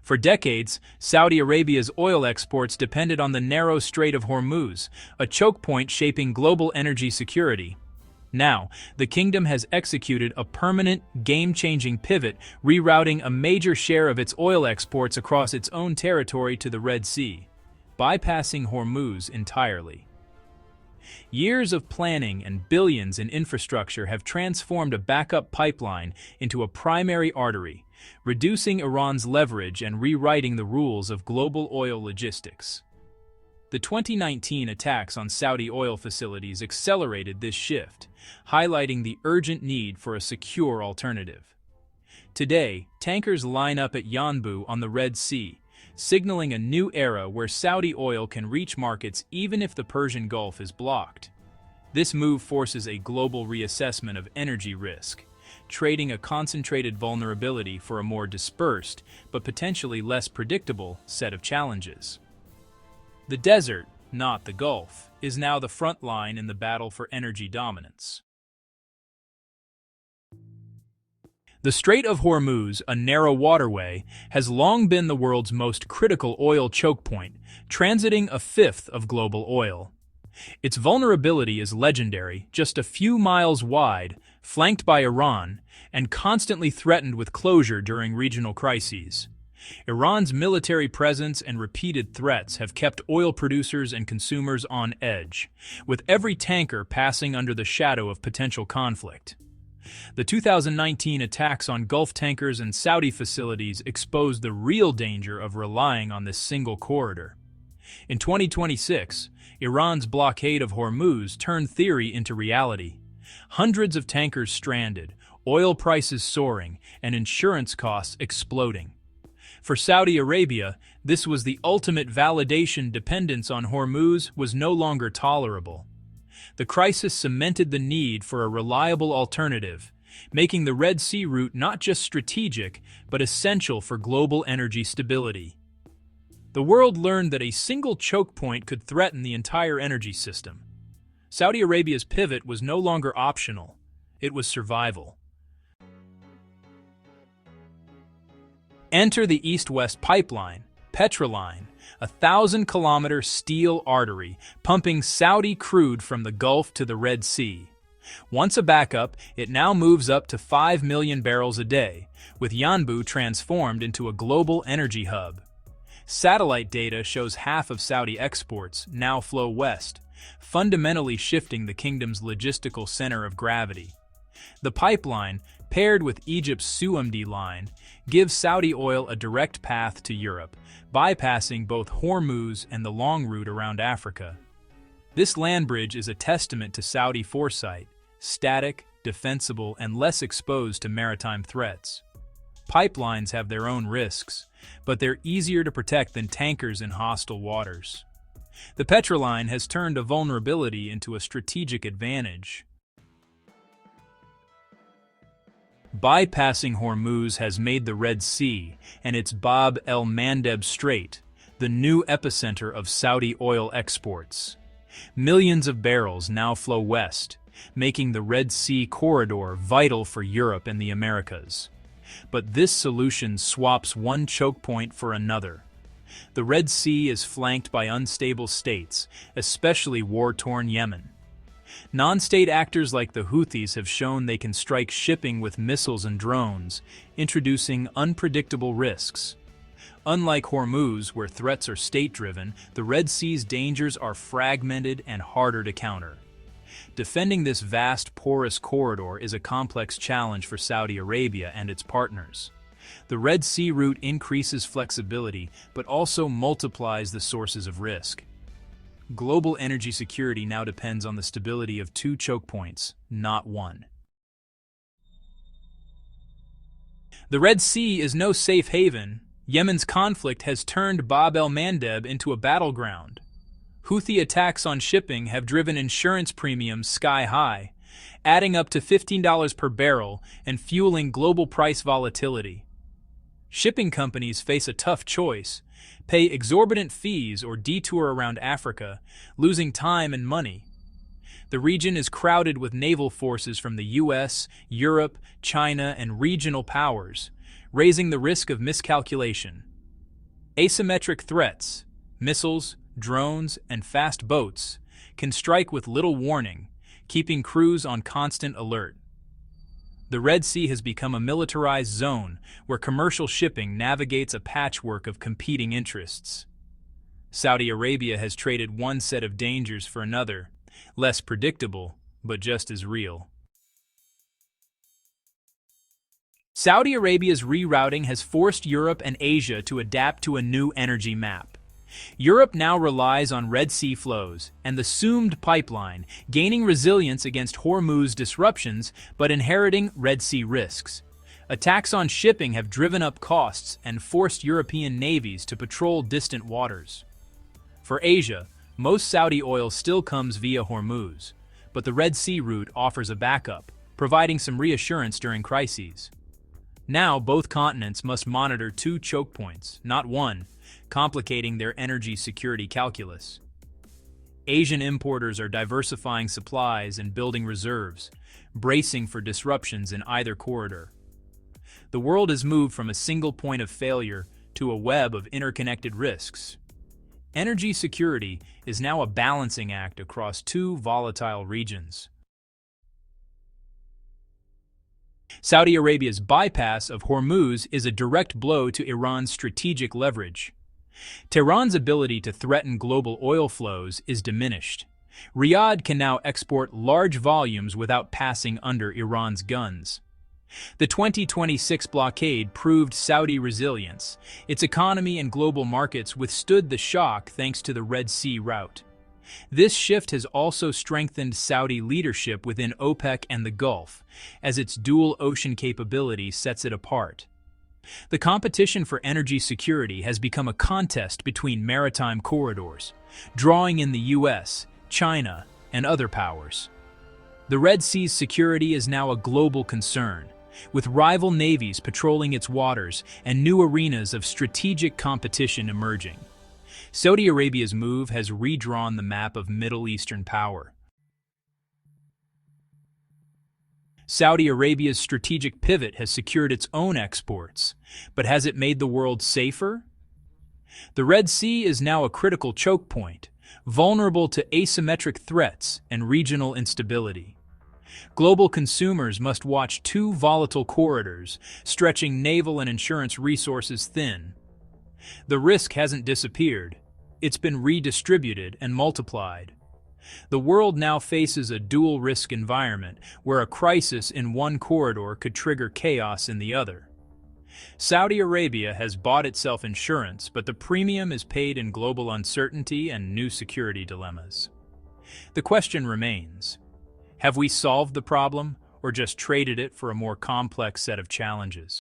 For decades, Saudi Arabia's oil exports depended on the narrow Strait of Hormuz, a choke point shaping global energy security. Now, the kingdom has executed a permanent, game-changing pivot, rerouting a major share of its oil exports across its own territory to the Red Sea, bypassing Hormuz entirely. Years of planning and billions in infrastructure have transformed a backup pipeline into a primary artery, reducing Iran's leverage and rewriting the rules of global oil logistics. The 2019 attacks on Saudi oil facilities accelerated this shift, highlighting the urgent need for a secure alternative. Today, tankers line up at Yanbu on the Red Sea, signaling a new era where Saudi oil can reach markets even if the Persian Gulf is blocked. This move forces a global reassessment of energy risk, trading a concentrated vulnerability for a more dispersed, but potentially less predictable, set of challenges. The desert, not the Gulf, is now the front line in the battle for energy dominance. The Strait of Hormuz, a narrow waterway, has long been the world's most critical oil choke point, transiting a fifth of global oil. Its vulnerability is legendary, just a few miles wide, flanked by Iran, and constantly threatened with closure during regional crises. Iran's military presence and repeated threats have kept oil producers and consumers on edge, with every tanker passing under the shadow of potential conflict. The 2019 attacks on Gulf tankers and Saudi facilities exposed the real danger of relying on this single corridor. In 2026, Iran's blockade of Hormuz turned theory into reality. Hundreds of tankers stranded, oil prices soaring, and insurance costs exploding. For Saudi Arabia, this was the ultimate validation. Dependence on Hormuz was no longer tolerable. The crisis cemented the need for a reliable alternative, making the Red Sea route not just strategic, but essential for global energy stability. The world learned that a single choke point could threaten the entire energy system. Saudi Arabia's pivot was no longer optional, it was survival. Enter the East-West Pipeline, Petroline, a 1,000-kilometer steel artery pumping Saudi crude from the Gulf to the Red Sea. Once a backup, it now moves up to 5 million barrels a day, with Yanbu transformed into a global energy hub. Satellite data shows half of Saudi exports now flow west, fundamentally shifting the kingdom's logistical center of gravity. The pipeline, paired with Egypt's Suez line, gives Saudi oil a direct path to Europe, bypassing both Hormuz and the long route around Africa. This land bridge is a testament to Saudi foresight, static, defensible, and less exposed to maritime threats. Pipelines have their own risks, but they're easier to protect than tankers in hostile waters. The Petroline has turned a vulnerability into a strategic advantage. Bypassing Hormuz has made the Red Sea and its Bab el-Mandeb Strait the new epicenter of Saudi oil exports. Millions of barrels now flow west, making the Red Sea corridor vital for Europe and the Americas. But this solution swaps one choke point for another. The Red Sea is flanked by unstable states, especially war-torn Yemen. Non-state actors like the Houthis have shown they can strike shipping with missiles and drones, introducing unpredictable risks. Unlike Hormuz, where threats are state-driven, the Red Sea's dangers are fragmented and harder to counter. Defending this vast, porous corridor is a complex challenge for Saudi Arabia and its partners. The Red Sea route increases flexibility, but also multiplies the sources of risk. Global energy security now depends on the stability of two choke points, not one. The Red Sea is no safe haven. Yemen's conflict has turned Bab el-Mandeb into a battleground. Houthi attacks on shipping have driven insurance premiums sky high, adding up to $15 per barrel and fueling global price volatility. Shipping companies face a tough choice: pay exorbitant fees or detour around Africa, losing time and money. The region is crowded with naval forces from the US, Europe, China, and regional powers, raising the risk of miscalculation. Asymmetric threats, missiles, drones, and fast boats, can strike with little warning, keeping crews on constant alert. The Red Sea has become a militarized zone where commercial shipping navigates a patchwork of competing interests. Saudi Arabia has traded one set of dangers for another, less predictable, but just as real. Saudi Arabia's rerouting has forced Europe and Asia to adapt to a new energy map. Europe now relies on Red Sea flows and the assumed pipeline, gaining resilience against Hormuz disruptions but inheriting Red Sea risks. Attacks on shipping have driven up costs and forced European navies to patrol distant waters. For Asia, most Saudi oil still comes via Hormuz, but the Red Sea route offers a backup, providing some reassurance during crises. Now, both continents must monitor two choke points, not one, complicating their energy security calculus. Asian importers are diversifying supplies and building reserves, bracing for disruptions in either corridor. The world has moved from a single point of failure to a web of interconnected risks. Energy security is now a balancing act across two volatile regions. Saudi Arabia's bypass of Hormuz is a direct blow to Iran's strategic leverage. Tehran's ability to threaten global oil flows is diminished. Riyadh can now export large volumes without passing under Iran's guns. The 2026 blockade proved Saudi resilience. Its economy and global markets withstood the shock thanks to the Red Sea route. This shift has also strengthened Saudi leadership within OPEC and the Gulf, as its dual ocean capability sets it apart. The competition for energy security has become a contest between maritime corridors, drawing in the US, China, and other powers. The Red Sea's security is now a global concern, with rival navies patrolling its waters and new arenas of strategic competition emerging. Saudi Arabia's move has redrawn the map of Middle Eastern power. Saudi Arabia's strategic pivot has secured its own exports, but has it made the world safer? The Red Sea is now a critical choke point, vulnerable to asymmetric threats and regional instability. Global consumers must watch two volatile corridors, stretching naval and insurance resources thin. The risk hasn't disappeared. It's been redistributed and multiplied. The world now faces a dual-risk environment where a crisis in one corridor could trigger chaos in the other. Saudi Arabia has bought itself insurance, but the premium is paid in global uncertainty and new security dilemmas. The question remains: have we solved the problem, or just traded it for a more complex set of challenges?